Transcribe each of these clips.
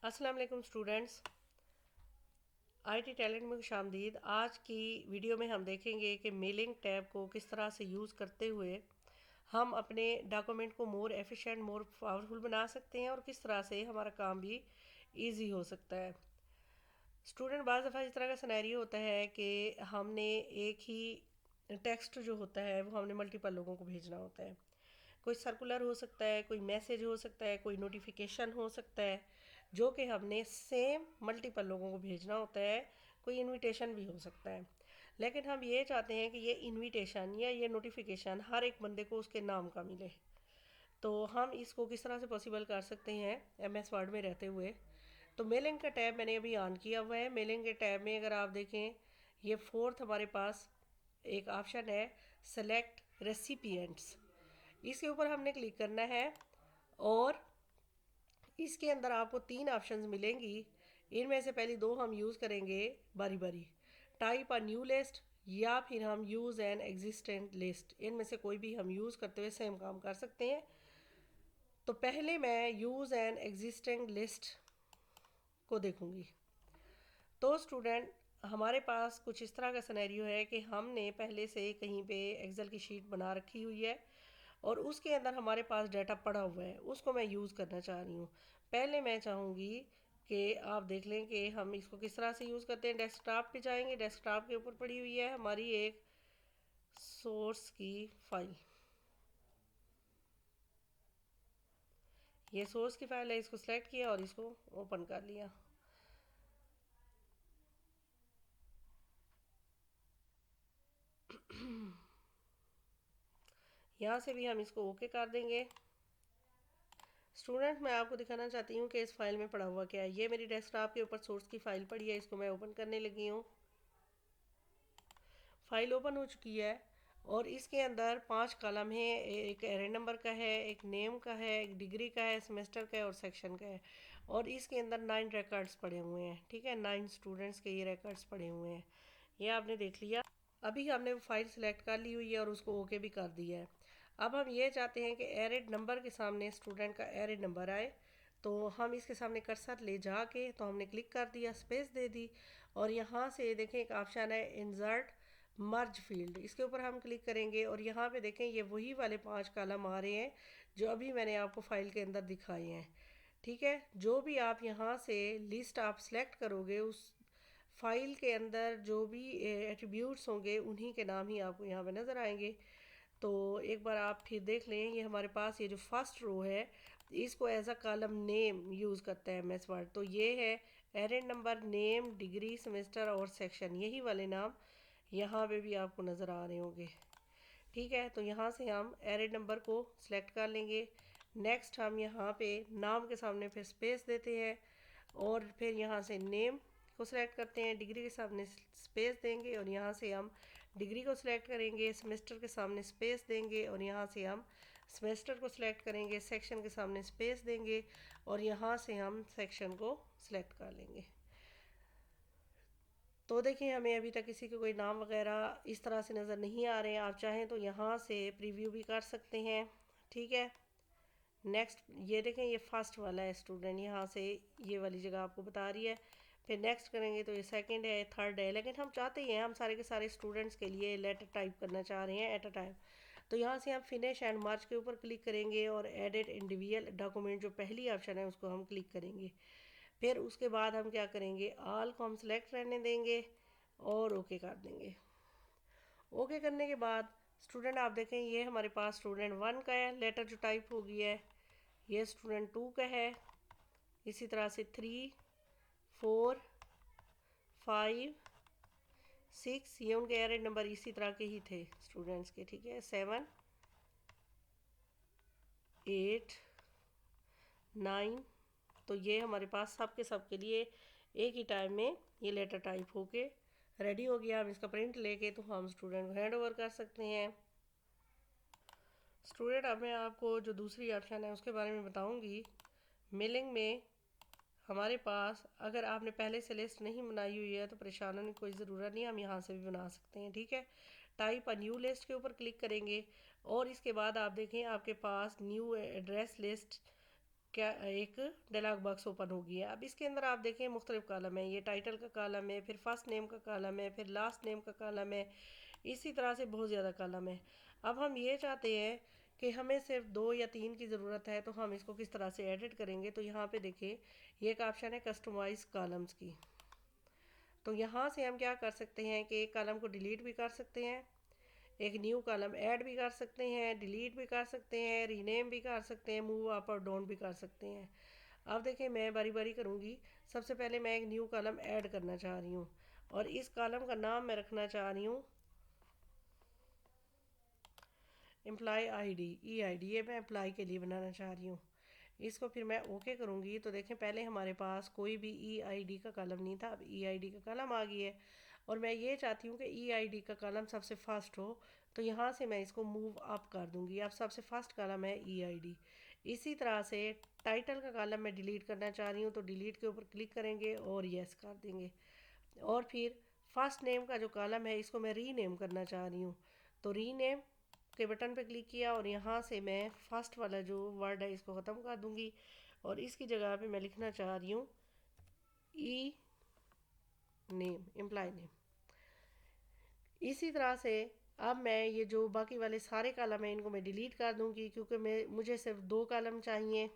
अस्सलाम वालेकुम students, IT talent में खुशामदीद। आज की वीडियो में हम देखेंगे कि मेलिंग टैब को किस तरह से यूज़ करते हुए हम अपने डॉक्यूमेंट को मोर एफिशिएंट, मोर पावरफुल बना सकते हैं और किस तरह से हमारा काम भी इजी हो सकता है। स्टूडेंट, बाज़ दफ़ा इस तरह का सिनेरियो होता है कि हमने एक ही टेक्स्ट जो होता है वो हमने मल्टीपल लोगों को भेजना होता है। कोई सर्कुलर हो सकता है, कोई मैसेज हो सकता है, कोई नोटिफिकेशन हो सकता है जो कि हमने सेम मल्टीपल लोगों को भेजना होता है। कोई इनविटेशन भी हो सकता है, लेकिन हम ये चाहते हैं कि ये इनविटेशन या ये नोटिफिकेशन हर एक बंदे को उसके नाम का मिले। तो हम इसको किस तरह से पॉसिबल कर सकते हैं एमएस वर्ड में रहते हुए। तो मेलिंग का टैब मैंने अभी ऑन किया हुआ है। मेलिंग के टैब में अगर आप देखें, ये फोर्थ हमारे पास एक ऑप्शन है, सेलेक्ट रेसिपिएंट्स। इसके ऊपर हमने क्लिक करना है और इसके अंदर आपको तीन ऑप्शंस मिलेंगी। इनमें से पहली दो हम यूज़ करेंगे बारी बारी, टाइप अ न्यू लिस्ट या फिर हम यूज़ एन एग्जिस्टेंट लिस्ट। इनमें से कोई भी हम यूज़ करते हुए सेम काम कर सकते हैं। तो पहले मैं यूज़ एन एग्जिस्टिंग लिस्ट को देखूंगी। तो स्टूडेंट, हमारे पास कुछ इस तरह का सिनेरियो है कि हमने पहले से कहीं पे एक्सेल की शीट बना रखी हुई है और उसके अंदर हमारे पास डाटा पड़ा हुआ है, उसको मैं यूज़ करना चाह रही हूँ। पहले मैं चाहूँगी कि आप देख लें कि हम इसको किस तरह से यूज़ करते हैं। डेस्कटॉप पे जाएंगे, डेस्कटॉप के ऊपर पड़ी हुई है हमारी एक सोर्स की फ़ाइल। ये सोर्स की फ़ाइल है, इसको सेलेक्ट किया और इसको ओपन कर लिया। यहाँ से भी हम इसको ओके कर देंगे। स्टूडेंट, मैं आपको दिखाना चाहती हूँ कि इस फाइल में पड़ा हुआ क्या है। ये मेरी डेस्कटॉप के ऊपर सोर्स की फ़ाइल पड़ी है, इसको मैं ओपन करने लगी हूँ। फाइल ओपन हो चुकी है और इसके अंदर 5 कॉलम है। एक एरे नंबर का है, एक नेम का है, एक डिग्री का है, सेमेस्टर का है और सेक्शन का है। और इसके अंदर 9 रिकॉर्ड्स पड़े हुए हैं। ठीक है, 9 स्टूडेंट्स के ये रिकॉर्ड्स पड़े हुए हैं। ये आपने देख लिया। अभी हमने वो फाइल सेलेक्ट कर ली हुई है और उसको ओके भी कर दिया है। अब हम ये चाहते हैं कि एरिड नंबर के सामने स्टूडेंट का एरिड नंबर आए। तो हम इसके सामने कर्सर ले जाके तो हमने क्लिक कर दिया, स्पेस दे दी और यहाँ से देखें एक ऑप्शन है इंसर्ट मर्ज फील्ड। इसके ऊपर हम क्लिक करेंगे और यहाँ पे देखें ये वही वाले 5 कॉलम आ रहे हैं जो अभी मैंने आपको फाइल के अंदर दिखाए हैं। ठीक है, जो भी आप यहाँ से लिस्ट आप सेलेक्ट करोगे उस फाइल के अंदर जो भी एट्रीब्यूट्स होंगे उन्हीं के नाम ही आपको यहाँ पे नज़र आएंगे। तो एक बार आप फिर देख लें, ये हमारे पास ये जो फर्स्ट रो है इसको as a column name use करता है एमएस वर्ड। तो ये है एरेड नंबर, नेम, डिग्री, सेमेस्टर और सेक्शन, यही वाले नाम यहाँ पे भी आपको नज़र आ रहे होंगे। ठीक है, तो यहाँ से हम एरेड नंबर को सिलेक्ट कर लेंगे। नेक्स्ट हम यहाँ पे नाम के सामने फिर स्पेस देते हैं और फिर यहाँ से नेम को सिलेक्ट करते हैं, डिग्री के सामने स्पेस देंगे और यहाँ से हम डिग्री को सिलेक्ट करेंगे, सेमेस्टर के सामने स्पेस देंगे और यहाँ से हम सेमेस्टर को सिलेक्ट करेंगे, सेक्शन के सामने स्पेस देंगे और यहाँ से हम सेक्शन को सिलेक्ट कर लेंगे। तो देखिए, हमें अभी तक किसी के कोई नाम वगैरह इस तरह से नज़र नहीं आ रहे हैं। आप चाहें तो यहाँ से प्रीव्यू भी कर सकते हैं। ठीक है, नेक्स्ट ये देखें, ये फर्स्ट वाला है स्टूडेंट, यहाँ से ये वाली जगह आपको बता रही है। फिर नेक्स्ट करेंगे तो ये सेकंड है, थर्ड है, लेकिन हम चाहते हैं हम सारे के सारे स्टूडेंट्स के लिए लेटर टाइप करना चाह रहे हैं एट अ टाइम। तो यहाँ से हम फिनिश एंड मार्च के ऊपर क्लिक करेंगे और एडिट इंडिविजुअल डॉक्यूमेंट जो पहली ऑप्शन है उसको हम क्लिक करेंगे। फिर उसके बाद हम क्या करेंगे, ऑल को हम सेलेक्ट रहने देंगे और ओके कर देंगे। ओके करने के बाद स्टूडेंट, आप देखें ये हमारे पास स्टूडेंट 1 का है, लेटर जो टाइप हो गई है। ये स्टूडेंट 2 का है, इसी तरह से 3, 4, 5, 6, ये उनके एरेड नंबर इसी तरह के ही थे स्टूडेंट्स के। ठीक है, 7, 8, 9। तो ये हमारे पास सब के सब के लिए एक ही टाइम में ये लेटर टाइप होके रेडी हो गया। हम इसका प्रिंट लेके तो हम स्टूडेंट को हैंड ओवर कर सकते हैं। स्टूडेंट, अब मैं आपको जो दूसरी ऑप्शन है उसके बारे में बताऊंगी। मेलिंग में हमारे पास अगर आपने पहले से लिस्ट नहीं बनाई हुई है तो परेशान होने की कोई ज़रूरत नहीं, हम यहाँ से भी बना सकते हैं। ठीक है, टाइप अ न्यू लिस्ट के ऊपर क्लिक करेंगे और इसके बाद आप देखें आपके पास न्यू एड्रेस लिस्ट क्या एक डायलॉग बॉक्स ओपन हो गया। अब इसके अंदर आप देखें मुख्तलिफ कॉलम है, ये टाइटल का कॉलम है, फिर फर्स्ट नेम का कॉलम है, फिर लास्ट नेम का कॉलम है, इसी तरह से बहुत ज़्यादा कॉलम है। अब हम ये चाहते हैं कि हमें सिर्फ 2 या 3 की ज़रूरत है, तो हम इसको किस तरह से एडिट करेंगे। तो यहाँ पे देखिए ये एक ऑप्शन है कस्टमाइज कॉलम्स की। तो यहाँ से हम क्या कर सकते हैं कि एक कॉलम को डिलीट भी कर सकते हैं, एक न्यू कॉलम ऐड भी कर सकते हैं, डिलीट भी कर सकते हैं, रीनेम भी कर सकते हैं, मूव अप और डाउन भी कर सकते हैं। अब देखिए मैं बारी बारी करूँगी। सबसे पहले मैं एक न्यू कॉलम ऐड करना चाह रही हूँ और इस कॉलम का नाम मैं रखना चाह रही हूँ एम्प्लॉय आईडी, EID, ये मैं अप्लाई के लिए बनाना चाह रही हूँ। इसको फिर मैं ओके करूँगी। तो देखें पहले हमारे पास कोई भी EID का कॉलम नहीं था, अब EID का कॉलम आ गई है और मैं ये चाहती हूँ कि EID का कॉलम सबसे फर्स्ट हो। तो यहाँ से मैं इसको मूव अप कर दूँगी। अब सबसे फर्स्ट कॉलम है EID। इसी तरह से टाइटल का कॉलम मैं डिलीट करना चाह रही हूँ, तो डिलीट के ऊपर क्लिक करेंगे और यस कर देंगे। और फिर फर्स्ट नेम का जो कॉलम है इसको मैं रीनेम करना चाह रही हूँ, तो रीनेम के बटन पे क्लिक किया और यहाँ से मैं फर्स्ट वाला जो वर्ड है इसको ख़त्म कर दूँगी और इसकी जगह पे मैं लिखना चाह रही हूँ ई नेम, एम्प्लॉय नेम। इसी तरह से अब मैं ये जो बाकी वाले सारे कॉलम हैं इनको मैं डिलीट कर दूँगी, क्योंकि मुझे सिर्फ 2 कॉलम चाहिए।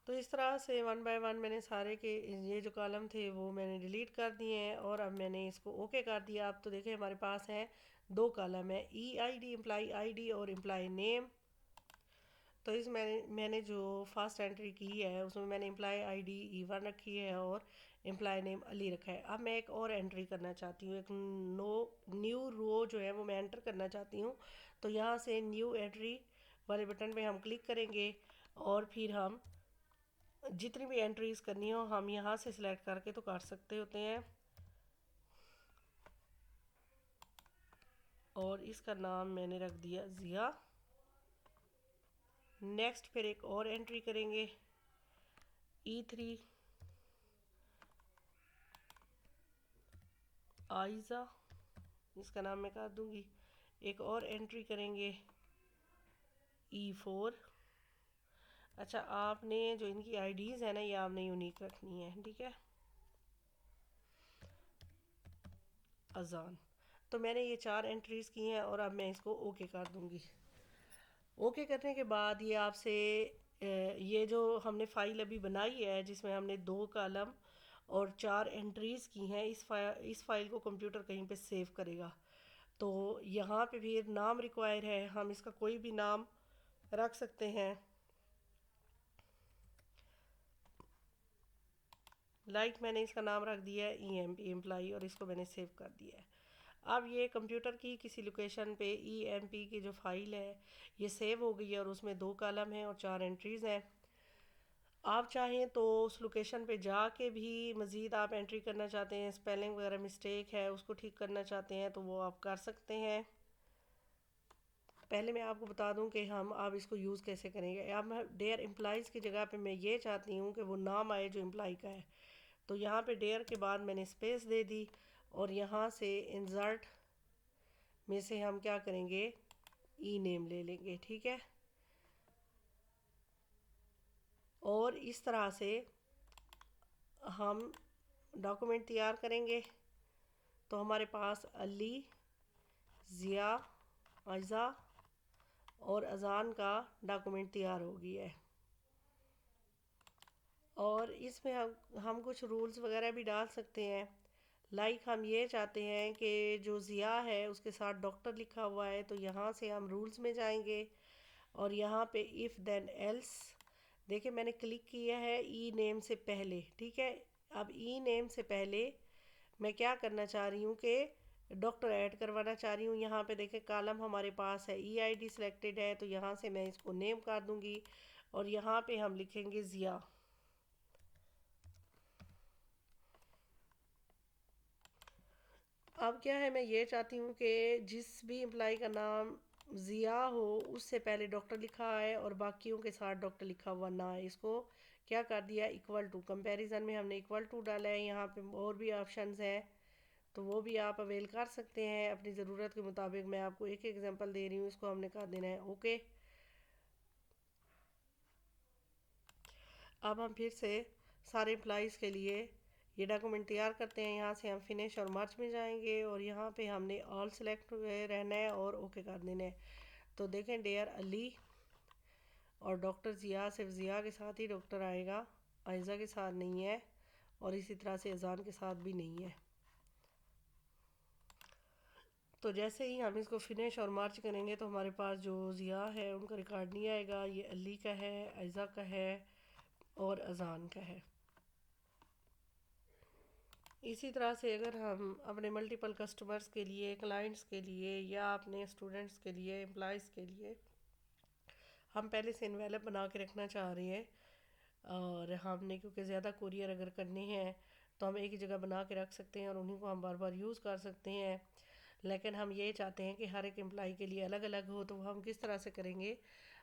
तो इस तरह से वन बाय वन मैंने सारे के ये जो कॉलम थे वो मैंने डिलीट कर दिए हैं और अब मैंने इसको ओके कर दिया। अब तो देखिए हमारे पास है 2 कॉलम है, EID एम्प्लॉय आईडी और एम्प्लॉय नेम। तो इस मैंने जो फर्स्ट एंट्री की है उसमें मैंने एम्प्लॉय आईडी E1 रखी है और एम्प्लॉय नेम अली रखा है। अब मैं एक और एंट्री करना चाहती हूँ, एक न्यू रो जो है वो मैं एंटर करना चाहती हूँ। तो यहाँ से न्यू एंट्री वाले बटन पे हम क्लिक करेंगे और फिर हम जितनी भी एंट्रीज करनी हो हम यहाँ से सिलेक्ट करके तो कर सकते होते हैं। और इसका नाम मैंने रख दिया ज़िया। नेक्स्ट फिर एक और एंट्री करेंगे E3 आइज़ा, इसका नाम मैं कर दूँगी। एक और एंट्री करेंगे E4। अच्छा, आपने जो इनकी आईडीज़ है ना ये आपने यूनिक रखनी है, ठीक है। अजान। तो मैंने ये 4 एंट्रीज़ की हैं और अब मैं इसको ओके कर दूँगी। ओके करने के बाद ये आपसे ये जो हमने फ़ाइल अभी बनाई है जिसमें हमने 2 कॉलम और 4 एंट्रीज़ की हैं, इस फाइल को कंप्यूटर कहीं पे सेव करेगा। तो यहाँ पे फिर नाम रिक्वायर है, हम इसका कोई भी नाम रख सकते हैं। मैंने इसका नाम रख दिया है EMP एम्प्लॉई और इसको मैंने सेव कर दिया है। अब ये कंप्यूटर की किसी लोकेशन पे EMP की जो फाइल है ये सेव हो गई है और उसमें 2 कॉलम हैं और 4 एंट्रीज़ हैं। आप चाहें तो उस लोकेशन पे जाके भी मज़ीद आप एंट्री करना चाहते हैं, स्पेलिंग वगैरह मिस्टेक है उसको ठीक करना चाहते हैं तो वो आप कर सकते हैं। पहले मैं आपको बता दूं कि हम अब इसको यूज़ कैसे करेंगे। अब मैं डेयर एम्प्लॉइज़ की जगह पे मैं ये चाहती हूँ कि वो नाम आए जो एम्प्लॉय का है। तो यहाँ पे डेयर के बाद मैंने स्पेस दे दी और यहाँ से इंसर्ट में से हम क्या करेंगे ई नेम ले लेंगे, ठीक है। और इस तरह से हम डॉक्यूमेंट तैयार करेंगे। तो हमारे पास अली, ज़िया, आयज़ा और अज़ान का डॉक्यूमेंट तैयार हो गया है। और इसमें हम कुछ रूल्स वगैरह भी डाल सकते हैं। हम ये चाहते हैं कि जो ज़िया है उसके साथ डॉक्टर लिखा हुआ है, तो यहाँ से हम रूल्स में जाएंगे और यहाँ पे इफ़ देन एल्स देखिए मैंने क्लिक किया है ई नेम से पहले, ठीक है। अब ई नेम से पहले मैं क्या करना चाह रही हूँ कि डॉक्टर ऐड करवाना चाह रही हूँ। यहाँ पे देखें कॉलम हमारे पास है EID सिलेक्टेड है, तो यहाँ से मैं इसको नेम कर दूँगी और यहाँ पे हम लिखेंगे ज़िया। अब क्या है मैं ये चाहती हूँ कि जिस भी एम्प्लॉय का नाम ज़िया हो उससे पहले डॉक्टर लिखा है और बाकियों के साथ डॉक्टर लिखा हुआ ना है। इसको क्या कर दिया इक्वल टू, कंपैरिजन में हमने इक्वल टू डाला है। यहाँ पे और भी ऑप्शंस हैं तो वो भी आप अवेल कर सकते हैं अपनी ज़रूरत के मुताबिक। मैं आपको एक एग्जांपल दे रही हूँ, इसको हमने कर देना है ओके। अब हम फिर से सारे एम्प्लॉइज़ के लिए ये डॉक्यूमेंट तैयार करते हैं। यहाँ से हम फिनिश और मर्ज में जाएंगे और यहाँ पे हमने ऑल सेलेक्ट रहना है और ओके कर देना है। तो देखें डियर अली और डॉक्टर ज़िया, सिर्फ ज़िया के साथ ही डॉक्टर आएगा, आयज़ा के साथ नहीं है, और इसी तरह से अजान के साथ भी नहीं है। तो जैसे ही हम इसको फिनिश और मार्च करेंगे तो हमारे पास जो ज़िया है उनका रिकॉर्ड नहीं आएगा, ये अली का है, आयज़ा का है और अजान का है। इसी तरह से अगर हम अपने मल्टीपल कस्टमर्स के लिए, क्लाइंट्स के लिए या अपने स्टूडेंट्स के लिए, एम्प्लॉयज़ के लिए हम पहले से इन्वेलप बना के रखना चाह रहे हैं, और हमने क्योंकि ज़्यादा कुरियर अगर करने हैं तो हम एक ही जगह बना के रख सकते हैं और उन्हीं को हम बार बार यूज़ कर सकते हैं। लेकिन हम ये चाहते हैं कि हर एक एम्प्लॉय के लिए अलग अलग हो, तो हम किस तरह से करेंगे,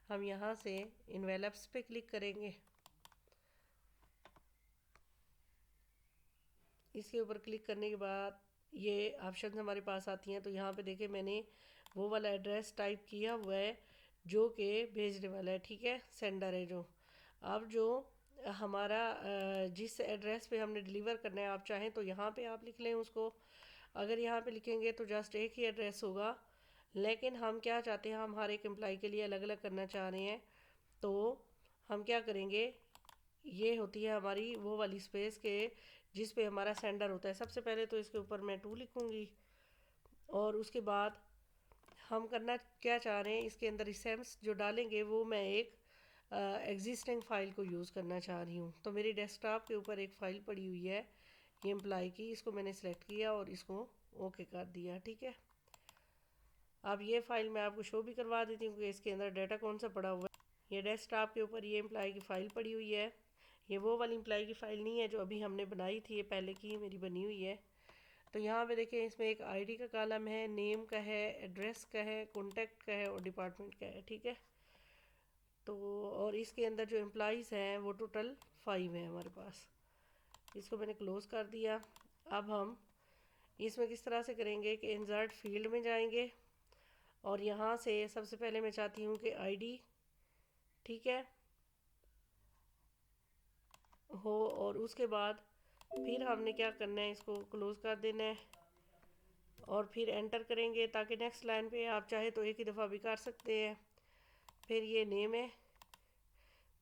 हम यहाँ से इन्वेलप्स पे क्लिक करेंगे। इसके ऊपर क्लिक करने के बाद ये ऑप्शन हमारे पास आती हैं। तो यहाँ पे देखिए मैंने वो वाला एड्रेस टाइप किया हुआ है जो कि भेजने वाला है, ठीक है, सेंडर है जो। अब जो हमारा जिस एड्रेस पे हमने डिलीवर करना है, आप चाहें तो यहाँ पे आप लिख लें उसको। अगर यहाँ पे लिखेंगे तो जस्ट एक ही एड्रेस होगा, लेकिन हम क्या चाहते हैं, हम हर एक एम्प्लॉय के लिए अलग अलग करना चाह रहे हैं। तो हम क्या करेंगे, ये होती है हमारी वो वाली स्पेस के जिस पे हमारा सेंडर होता है। सबसे पहले तो इसके ऊपर मैं 2 लिखूँगी और उसके बाद हम करना क्या चाह रहे हैं, इसके अंदर रिसेम्स जो डालेंगे वो मैं एक एग्जिस्टिंग फ़ाइल को यूज़ करना चाह रही हूँ। तो मेरी डेस्कटॉप के ऊपर एक फ़ाइल पड़ी हुई है ये एम्प्लॉय की, इसको मैंने सेलेक्ट किया और इसको ओके कर दिया, ठीक है। अब ये फ़ाइल मैं आपको शो भी करवा देती हूँ कि इसके अंदर डाटा कौन सा पड़ा हुआ है। ये डेस्कटॉप के ऊपर ये एम्प्लॉय की फ़ाइल पड़ी हुई है। ये वो वाली एम्प्लॉय की फ़ाइल नहीं है जो अभी हमने बनाई थी, ये पहले की मेरी बनी हुई है। तो यहाँ पे देखें इसमें एक आईडी का कॉलम है, नेम का है, एड्रेस का है, कॉन्टैक्ट का है और डिपार्टमेंट का है, ठीक है। तो और इसके अंदर जो एम्प्लॉइज़ हैं वो टोटल 5 हैं हमारे पास। इसको मैंने क्लोज़ कर दिया। अब हम इसमें किस तरह से करेंगे कि इंसर्ट फील्ड में जाएंगे और यहाँ से सबसे पहले मैं चाहती हूँ कि आईडी, ठीक है, हो, और उसके बाद फिर हमने क्या करना है, इसको क्लोज़ कर देना है और फिर एंटर करेंगे ताकि नेक्स्ट लाइन पे आप चाहे तो एक ही दफ़ा भी कर सकते हैं। फिर ये नेम है,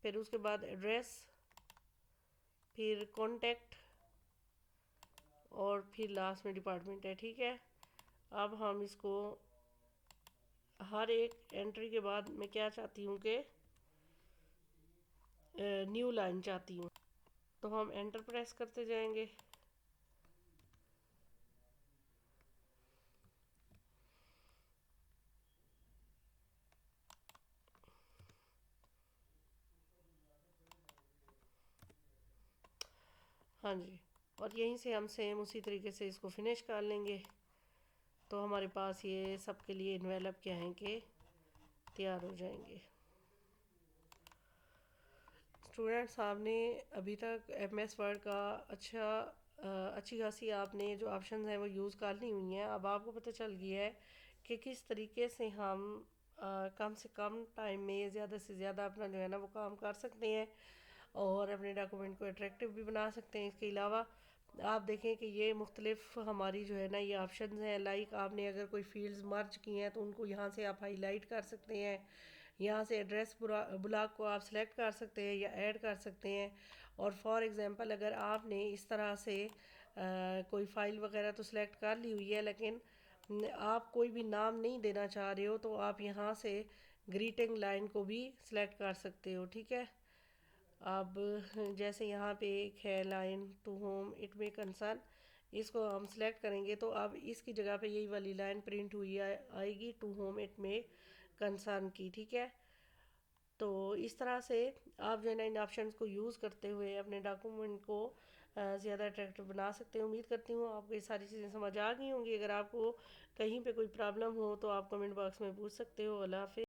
फिर उसके बाद एड्रेस, फिर कॉन्टैक्ट और फिर लास्ट में डिपार्टमेंट है, ठीक है। अब हम इसको हर एक एंट्री के बाद मैं क्या चाहती हूँ कि न्यू लाइन चाहती हूँ, तो हम एंटर प्रेस करते जाएंगे। हाँ जी, और यहीं से हम सेम उसी तरीके से इसको फिनिश कर लेंगे। तो हमारे पास ये सब के लिए इन्वेलप क्या हैं कि तैयार हो जाएंगे। स्टूडेंट्स, आपने अभी तक एमएस वर्ड का अच्छी खासी आपने जो ऑप्शन हैं वो यूज़ कर ली हुई हैं। अब आपको पता चल गया है कि किस तरीके से हम कम से कम टाइम में ज़्यादा से ज़्यादा अपना जो है ना वो काम कर सकते हैं और अपने डॉक्यूमेंट को अट्रैक्टिव भी बना सकते हैं। इसके अलावा आप देखें कि ये मुख्तलिफ हमारी जो है ना ये ऑप्शन हैं। लाइक आपने अगर कोई फील्ड्स मर्ज की हैं तो उनको यहाँ से आप हाईलाइट कर सकते हैं। यहाँ से एड्रेस ब्लॉक को आप सेलेक्ट कर सकते हैं या ऐड कर सकते हैं। और फॉर एग्ज़ाम्पल अगर आपने इस तरह से कोई फ़ाइल वगैरह तो सेलेक्ट कर ली हुई है, लेकिन आप कोई भी नाम नहीं देना चाह रहे हो, तो आप यहाँ से ग्रीटिंग लाइन को भी सिलेक्ट कर सकते हो, ठीक है। अब जैसे यहाँ पे एक है line to whom it may concern, इसको हम सिलेक्ट करेंगे तो अब इसकी जगह पे यही वाली लाइन प्रिंट हुई आएगी, to whom it may concern की, ठीक है। तो इस तरह से आप जो है ना इन ऑप्शंस को यूज़ करते हुए अपने डॉक्यूमेंट को ज़्यादा अट्रैक्टिव बना सकते हैं। उम्मीद करती हूँ आपको ये सारी चीज़ें समझ आ गई होंगी। अगर आपको कहीं पे कोई प्रॉब्लम हो तो आप कमेंट बॉक्स में पूछ सकते हो। अल्लाह हाफ़िज़।